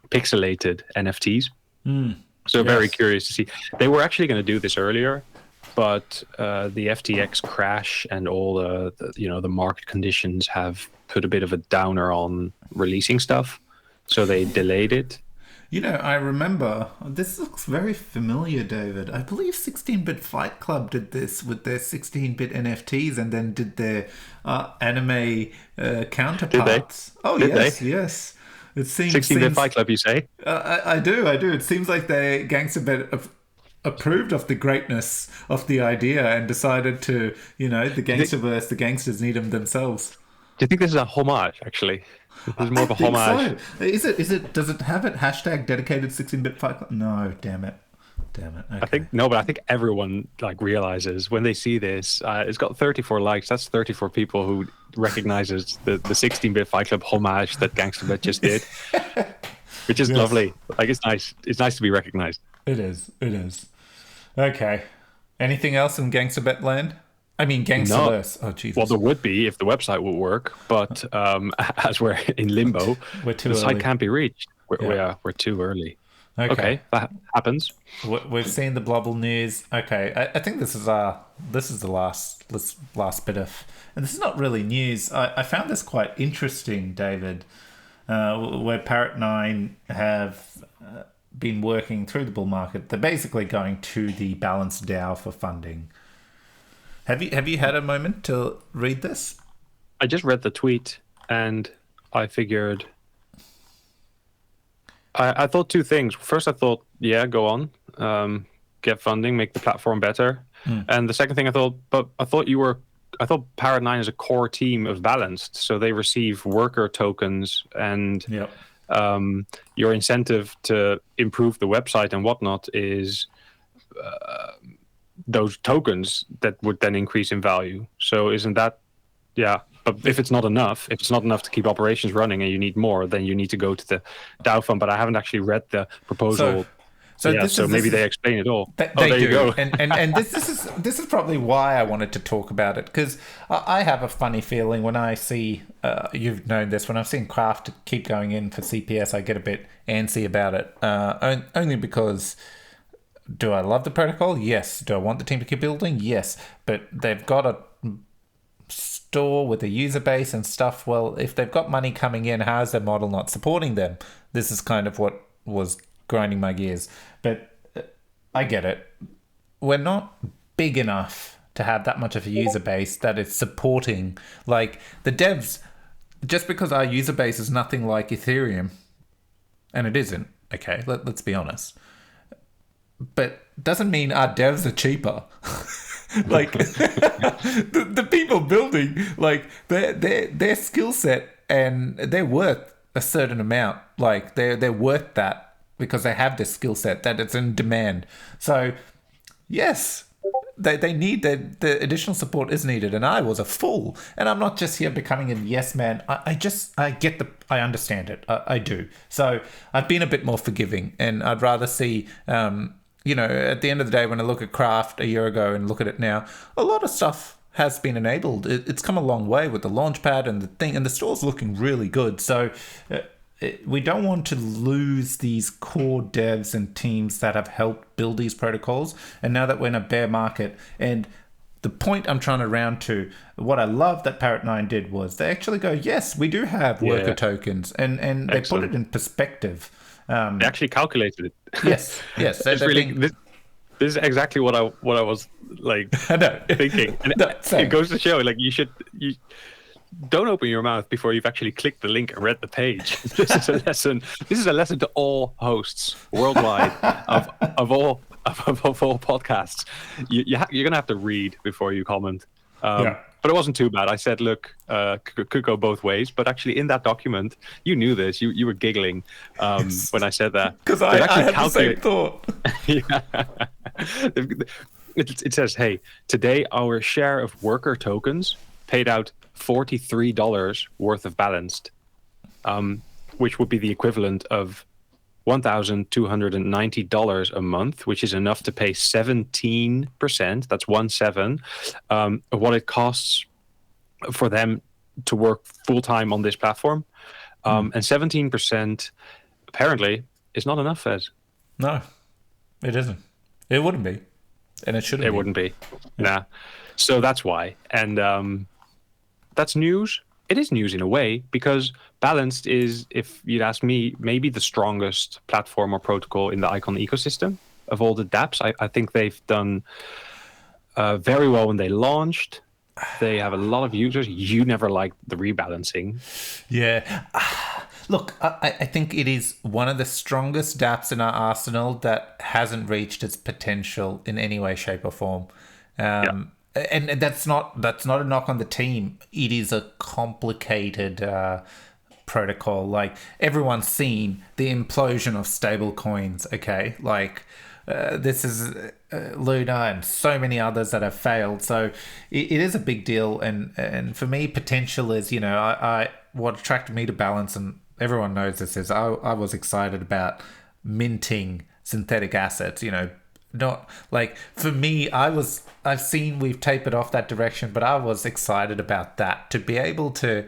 pixelated NFTs. So very curious to see. They were actually going to do this earlier, but the FTX crash and all the market conditions have put a bit of a downer on releasing stuff, so they delayed it. I remember, this looks very familiar, David. I believe 16-Bit Fight Club did this with their 16-bit NFTs and then did their anime counterparts. Yes. It seems 16-Bit Fight Club, you say? I do. It seems like they GangstaBet approved of the greatness of the idea and decided to, the GangstaVerse, the gangsters need them themselves. Do you think this is a homage, actually? It's more of a homage. So. Is it? Does it have it hashtag dedicated 16-Bit Fight Club? No, damn it. Okay. I think everyone realizes when they see this. It's got 34 likes. That's 34 people who recognizes the 16-Bit Fight Club homage that GangstaBet just did, which is lovely. It's nice. It's nice to be recognized. It is. Okay. Anything else in GangstaBet land? I mean, No. GangstaVerse. Oh, Well, Jesus. there would be if the website would work, but as we're in limbo, We're too the site early. can't be reached. Yeah. We're too early. Okay. Okay, that happens. We've seen the Blobble news. Okay, I think this is the last bit of, and this is not really news. I found this quite interesting, David, where Parrot9 have been working through the bull market. They're basically going to the Balanced DAO for funding. Have you had a moment to read this? I just read the tweet and I figured I thought two things. First, I thought, yeah, go on, get funding, make the platform better. And the second thing I thought, I thought Parrot9 is a core team of Balanced, so they receive worker tokens, and Yep. your incentive to improve the website and whatnot is those tokens that would then increase in value. So isn't that, yeah. But if it's not enough to keep operations running and you need more, then you need to go to the DAO fund. But I haven't actually read the proposal. So Maybe they explain it all. They there do. you go. And this is probably why I wanted to talk about it, because I have a funny feeling when I see you've known this, when I've seen Craft keep going in for CPS, I get a bit antsy about it. Only because, do I love the protocol? Yes. Do I want the team to keep building? Yes. But they've got a store with a user base and stuff. Well, if they've got money coming in, how is their model not supporting them? This is kind of what was grinding my gears. But I get it. We're not big enough to have that much of a user base that is supporting, like, the devs. Just because our user base is nothing like Ethereum, and it isn't, okay, let's be honest, but doesn't mean our devs are cheaper. Like, the people building, like, their skill set, and they're worth a certain amount. Like, they're worth that because they have this skill set that it's in demand. So yes, they need the additional support is needed. And I was a fool, and I'm not just here becoming a yes man. I understand it. I do. So I've been a bit more forgiving, and I'd rather see at the end of the day, when I look at Craft a year ago and look at it now, a lot of stuff has been enabled. It's come a long way with the Launchpad and the thing, and the store's looking really good. So we don't want to lose these core devs and teams that have helped build these protocols. And now that we're in a bear market, and the point I'm trying to round to, what I love that Parrot9 did was they actually go, yes, we do have worker tokens, and they put it in perspective. They actually calculated it. Yes. This is exactly what I was like thinking. And it goes to show, like, you don't open your mouth before you've actually clicked the link and read the page. This is a lesson. This is a lesson to all hosts worldwide of all podcasts. You're gonna have to read before you comment. But it wasn't too bad. I said, look, could go both ways. But actually, in that document, you knew this. You were giggling when I said that. Because I had the same thought. It says, hey, today our share of worker tokens paid out $43 worth of Balanced, which would be the equivalent of $1,290 a month, which is enough to pay 17%, that's 17, of what it costs for them to work full-time on this platform. And 17% apparently is not enough, Fez. No, it isn't. It wouldn't be. And it shouldn't be. It wouldn't be. Nah. So that's why. And that's news. It is news in a way, because Balanced is, if you'd ask me, maybe the strongest platform or protocol in the Icon ecosystem of all the dApps. I think they've done very well when they launched. They have a lot of users. You never liked the rebalancing. Yeah. Look, I think it is one of the strongest dApps in our arsenal that hasn't reached its potential in any way, shape, or form. And that's not a knock on the team. It is a complicated protocol. Like, everyone's seen the implosion of stable coins. Okay, like this is Luna and so many others that have failed. So it is a big deal. And for me, potential is, I what attracted me to Balance, and everyone knows this, is I was excited about minting synthetic assets. not like for me. I've seen we've tapered off that direction, but I was excited about that to be able to.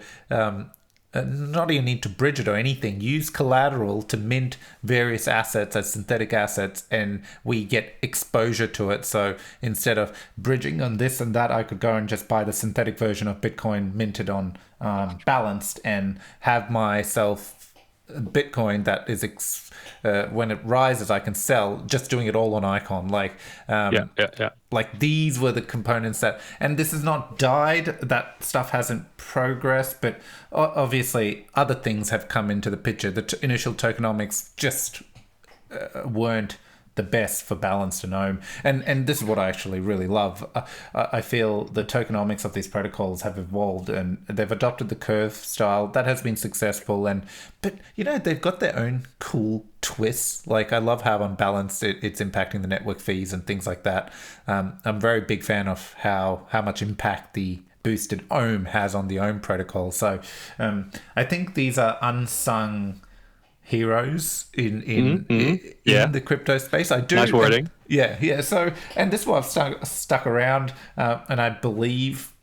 Not even need to bridge it or anything. Use collateral to mint various assets as synthetic assets, and we get exposure to it. So instead of bridging on this and that, I could go and just buy the synthetic version of Bitcoin minted on Balanced and have myself Bitcoin that is when it rises, I can sell. Just doing it all on Icon, like like these were the components that, and this is not died. That stuff hasn't progressed, but obviously other things have come into the picture. The initial tokenomics just weren't the best for Balanced and Omm, and this is what I actually really love. I feel the tokenomics of these protocols have evolved, and they've adopted the curve style that has been successful. But they've got their own cool twists. Like I love how on Balanced it's impacting the network fees and things like that. I'm a very big fan of how much impact the boosted Omm has on the Omm protocol. So I think these are unsung heroes in the crypto space. I do. Nice wording. Yeah. So, and this is why I've stuck around, and I believe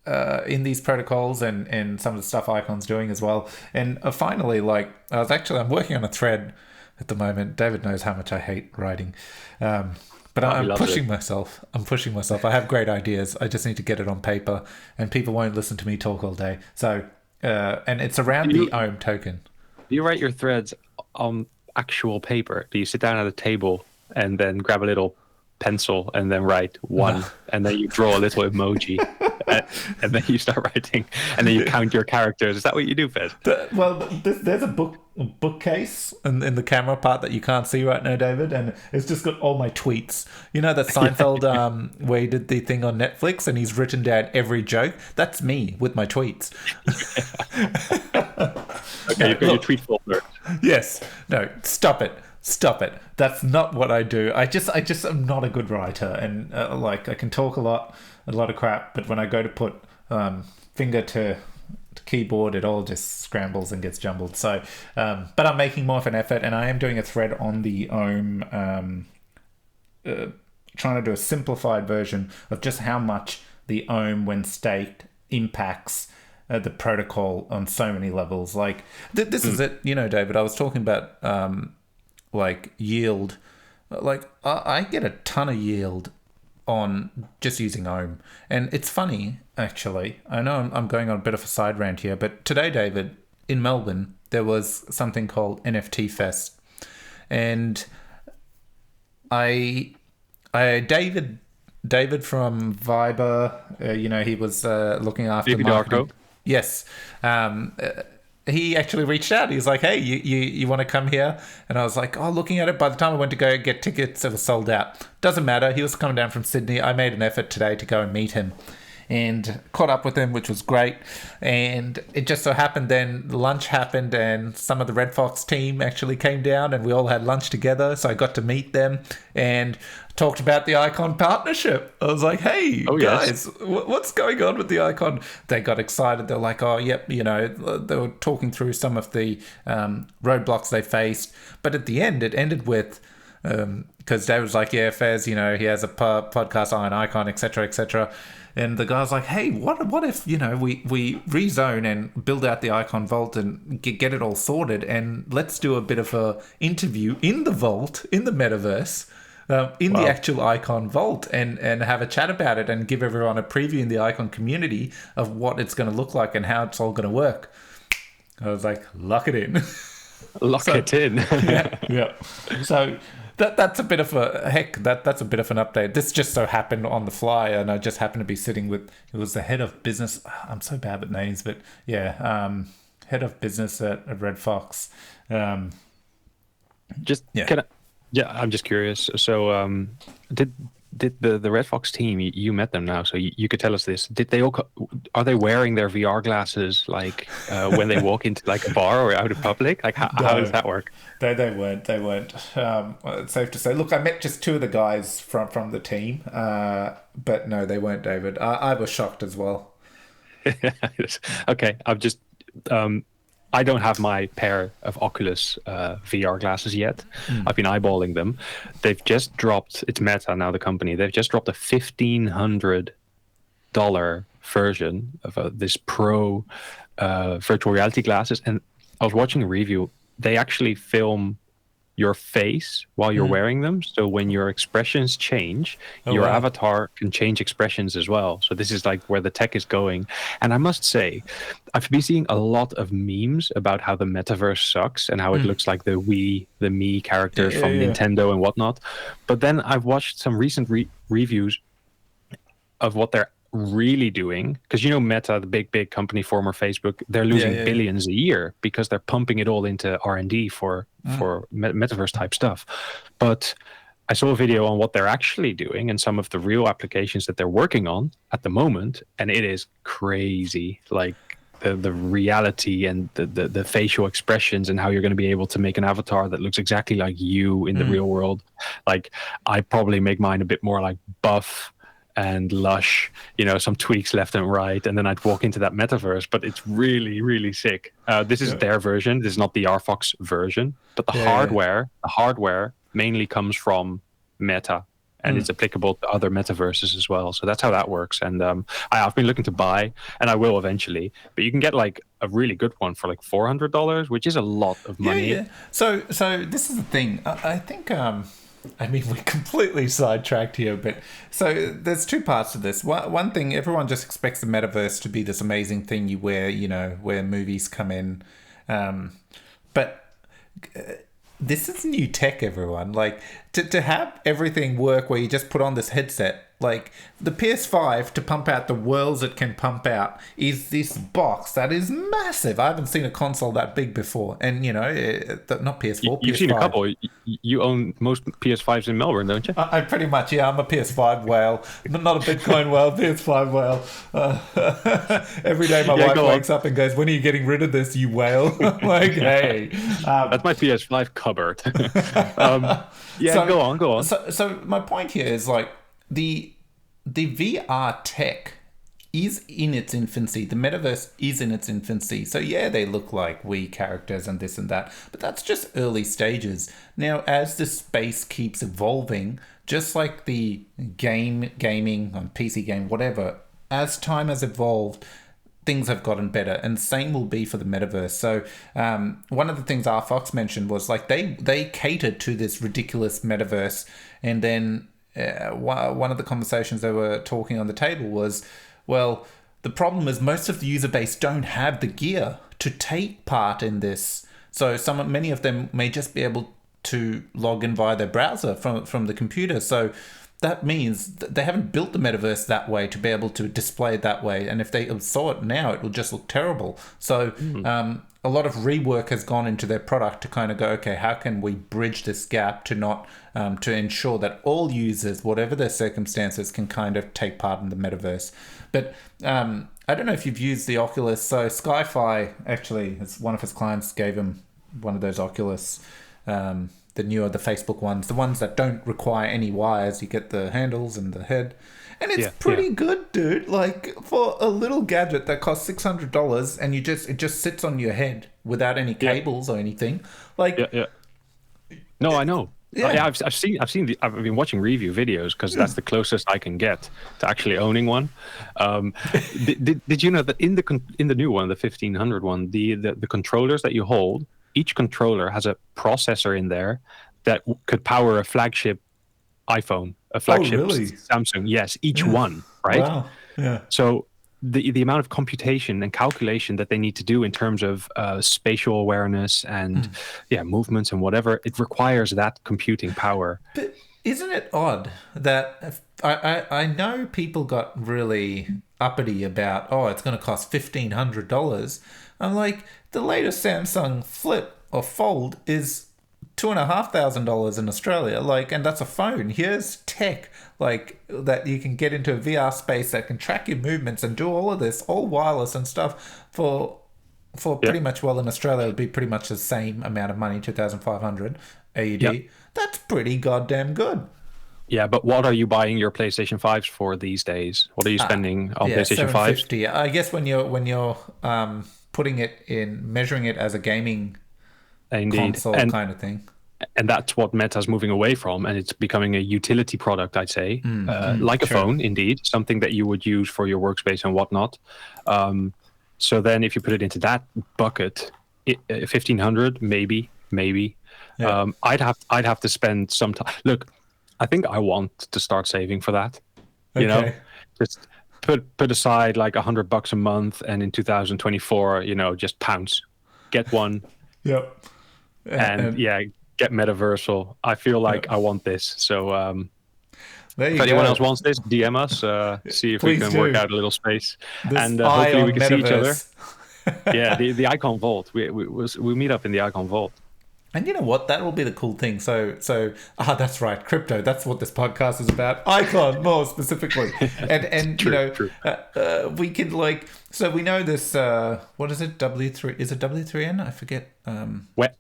in these protocols and some of the stuff Icon's doing as well. And finally, like I'm working on a thread at the moment. David knows how much I hate writing. But I'm pushing myself. I have great ideas. I just need to get it on paper, and people won't listen to me talk all day. So, and it's around the Omm token. Do you write your threads on actual paper? Do you sit down at a table and then grab a little pencil and then write one, and then you draw a little emoji, and then you start writing, and then you count your characters? Is that what you do, Fed? There's a bookcase in the camera part that you can't see right now, David, and it's just got all my tweets. You know that Seinfeld where he did the thing on Netflix and he's written down every joke? That's me with my tweets. Okay, you've got your tweet folder. Yes. No, stop it. That's not what I do. I just am not a good writer, and I can talk a lot of crap, but when I go to put finger to keyboard, it all just scrambles and gets jumbled. So, but I'm making more of an effort, and I am doing a thread on the Omm, trying to do a simplified version of just how much the Omm, when staked, impacts the protocol on so many levels. Like this is it, David. I was talking about yield. Like I get a ton of yield on just using Omm, and it's funny actually. I know I'm going on a bit of a side rant here, but today, David, in Melbourne, there was something called NFT Fest, and David from Viber, he was looking after marketing. Yes. He actually reached out. He was like, hey, you want to come here? And I was like, looking at it, by the time I went to go get tickets, it was sold out. Doesn't matter. He was coming down from Sydney. I made an effort today to go and meet him and caught up with him, which was great. And it just so happened then lunch happened, and some of the Red Fox team actually came down, and we all had lunch together. So I got to meet them and talked about the Icon partnership. I was like, hey, guys, what's going on with the Icon? They got excited. They're like, oh, yep, they were talking through some of the roadblocks they faced. But at the end, it ended with, because Dave was like, yeah, Fez, he has a podcast on Icon, etc., etc. And the guy's like, hey, what if, we rezone and build out the Icon vault and get it all sorted, and let's do a bit of a interview in the vault, in the metaverse, the actual Icon vault, and have a chat about it and give everyone a preview in the Icon community of what it's going to look like and how it's all going to work. I was like, lock it in. Lock it in. yeah. So that's a bit of that's a bit of an update. This just so happened on the fly, and I just happened to be sitting with, it was the head of business. I'm so bad with names, but yeah, head of business at Red Fox. I'm just curious. So, did the Red Fox team? You met them now, so you could tell us this. Did they all? Are they wearing their VR glasses when they walk into a bar or out in public? How does that work? They weren't. It's safe to say. Look, I met just two of the guys from the team, but no, they weren't, David. I was shocked as well. Okay, I'm just I don't have my pair of Oculus VR glasses yet. I've been eyeballing them. They've just dropped. It's Meta now, the company. They've just dropped a $1,500 version of this Pro virtual reality glasses. And I was watching a review. They actually film your face while you're wearing them. So when your expressions change, your avatar can change expressions as well. So this is like where the tech is going. And I must say, I've been seeing a lot of memes about how the metaverse sucks and how it looks like the Me characters from Nintendo and whatnot. But then I've watched some recent reviews of what they're really doing, because Meta, the big company, former Facebook, they're losing billions a year because they're pumping it all into R&D for metaverse type stuff. But I saw a video on what they're actually doing and some of the real applications that they're working on at the moment, and it is crazy. Like the reality and the facial expressions and how you're going to be able to make an avatar that looks exactly like you in the real world. Like I probably make mine a bit more like buff and lush, some tweaks left and right, and then I'd walk into that metaverse. But it's really, really sick. This is their version. This is not the RFOX version, but the hardware mainly comes from Meta, and it's applicable to other metaverses as well. So that's how that works. And I've been looking to buy, and I will eventually. But you can get like a really good one for like $400, which is a lot of money. Yeah. So this is the thing. I think. We completely sidetracked here, but so there's two parts to this. One thing, everyone just expects the metaverse to be this amazing thing you wear, where movies come in. But this is new tech, everyone. Like, to have everything work where you just put on this headset, like the PS5 to pump out the worlds it can pump out is this box that is massive. I haven't seen a console that big before. And, not PS4, You've PS5. seen a couple. You own most PS5s in Melbourne, don't you? I pretty much, I'm a PS5 whale. Not a Bitcoin whale, PS5 whale. Every day my wife wakes up and goes, when are you getting rid of this, you whale? Like, hey. That's my PS5 cupboard. Go on. So my point here is like, the VR tech is in its infancy. The metaverse is in its infancy. So they look like Wii characters and this and that, but that's just early stages. Now, as the space keeps evolving, just like the gaming on PC game, whatever, as time has evolved, things have gotten better, and same will be for the metaverse. So one of the things RFOX mentioned was like they catered to this ridiculous metaverse, and then one of the conversations they were talking on the table was, well, the problem is most of the user base don't have the gear to take part in this. So many of them may just be able to log in via their browser from the computer. So that means they haven't built the metaverse that way to be able to display it that way. And if they saw it now, it will just look terrible. So a lot of rework has gone into their product to kind of go, okay, how can we bridge this gap to not to ensure that all users, whatever their circumstances, can kind of take part in the metaverse. But I don't know if you've used the Oculus. So Sky-Fi, actually, it's one of his clients gave him one of those Oculus, the Facebook ones, the ones that don't require any wires. You get the handles and the head. And it's pretty good, dude. Like, for a little gadget that costs $600 and it just sits on your head without any cables or anything. Like, No, I know. I've been watching review videos because that's the closest I can get to actually owning one. Did you know that in the new one, the 1500 one, the controllers that you hold, each controller has a processor in there that could power a flagship iPhone, a flagship Samsung. Yes, each one, right? Wow. Yeah. So the amount of computation and calculation that they need to do in terms of spatial awareness and movements and whatever, it requires that computing power. But isn't it odd that I know people got really uppity about, it's going to cost $1,500. I'm like, the latest Samsung Flip or Fold is $2,500 in Australia, and that's a phone. Here's tech that you can get into a VR space that can track your movements and do all of this, all wireless and stuff for pretty much, well, in Australia it would be pretty much the same amount of money, 2,500 AUD. Yep. That's pretty goddamn good. Yeah, but what are you buying your PlayStation 5s for these days? What are you spending on PlayStation 5s? I guess when you're measuring it as a gaming Indeed. console kind of thing. And that's what Meta's moving away from, and it's becoming a utility product, I'd say, like a phone, indeed, something that you would use for your workspace and whatnot. So then, if you put it into that bucket, 1,500, maybe. Yeah. I'd have to spend some time. Look, I think I want to start saving for that. You know, just put aside like $100 a month, and in 2024, just pounce, get one. Yep. And get metaversal. I feel like I want this. So if anyone else wants this, DM us. See if we can work out a little space, and hopefully we can see each other. Yeah, the Icon Vault. We meet up in the Icon Vault. And you know what? That will be the cool thing. So that's right, crypto. That's what this podcast is about. Icon, more specifically. And true. We can so we know this. What is it? W3? Is it W3N? I forget. When?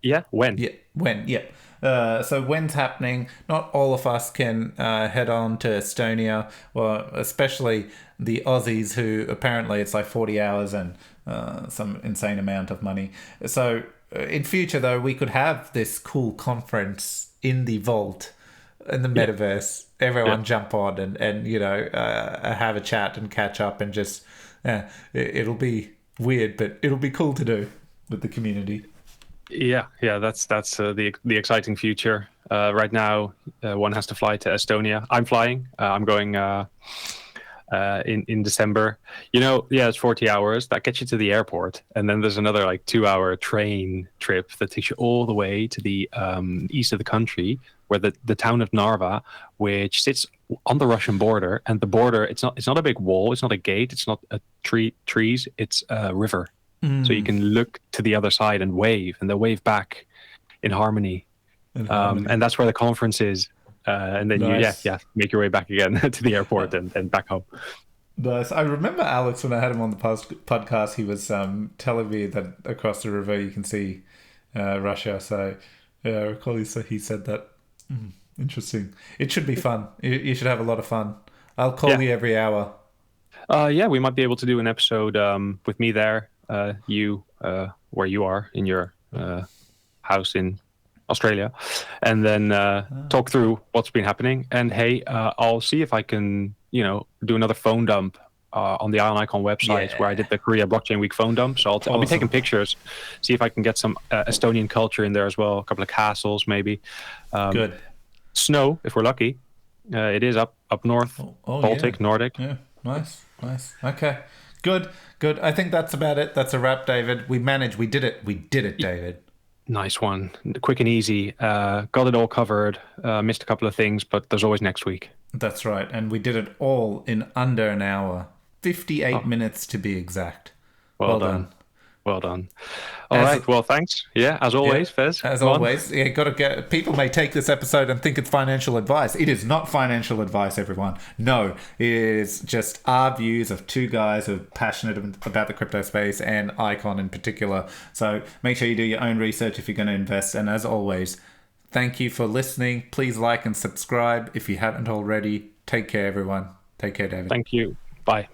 When? Yeah. So when's happening? Not all of us can head on to Estonia, or especially the Aussies, who apparently it's like 40 hours and some insane amount of money. So in future, though, we could have this cool conference in the vault, in the metaverse. Everyone jump on and have a chat and catch up and just it'll be weird, but it'll be cool to do with the community. Yeah, that's the exciting future. Right now, one has to fly to Estonia. I'm flying. I'm going in December. It's 40 hours. That gets you to the airport, and then there's another 2-hour train trip that takes you all the way to the east of the country, where the town of Narva, which sits on the Russian border. And the border, it's not a big wall, it's not a gate, it's not a trees, it's a river. So you can look to the other side and wave, and they'll wave back in harmony. And that's where the conference is. And then nice. you make your way back again to the airport and back home. Nice. I remember Alex, when I had him on the podcast, he was telling me that across the river you can see Russia. So I recall he said that. Interesting. It should be fun. You should have a lot of fun. I'll call you every hour. We might be able to do an episode with me there, you where you are in your house in Australia, and then talk through what's been happening. And hey, I'll see if I can, do another phone dump on the Ion Icon website where I did the Korea Blockchain Week phone dump. So I'll be taking pictures, see if I can get some Estonian culture in there as well. A couple of castles, maybe. Good. Snow, if we're lucky. It is up north, Baltic, Nordic. Yeah, nice. Okay, good. I think that's about it. That's a wrap, David. We did it, David. Nice one. Quick and easy. Got it all covered. Missed a couple of things, but there's always next week. That's right. And we did it all in under an hour. 58 minutes to be exact. Well done. Well done. All right. Well, thanks. Yeah, as always, Fez. As always. Yeah, people may take this episode and think it's financial advice. It is not financial advice, everyone. No, it is just our views of two guys who are passionate about the crypto space and Icon in particular. So make sure you do your own research if you're going to invest. And as always, thank you for listening. Please like and subscribe if you haven't already. Take care, everyone. Take care, David. Thank you. Bye.